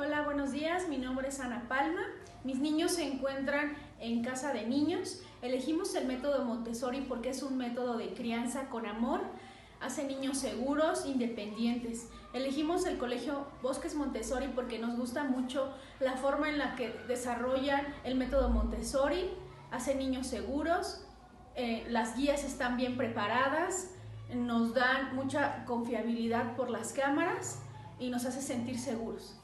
Hola, buenos días. Mi nombre es Ana Palma. Mis niños se encuentran en casa de niños. Elegimos el método Montessori porque es un método de crianza con amor. Hace niños seguros, independientes. Elegimos el colegio Bosques Montessori porque nos gusta mucho la forma en la que desarrollan el método Montessori. Hace niños seguros. Las guías están bien preparadas. Nos dan mucha confiabilidad por las cámaras y nos hace sentir seguros.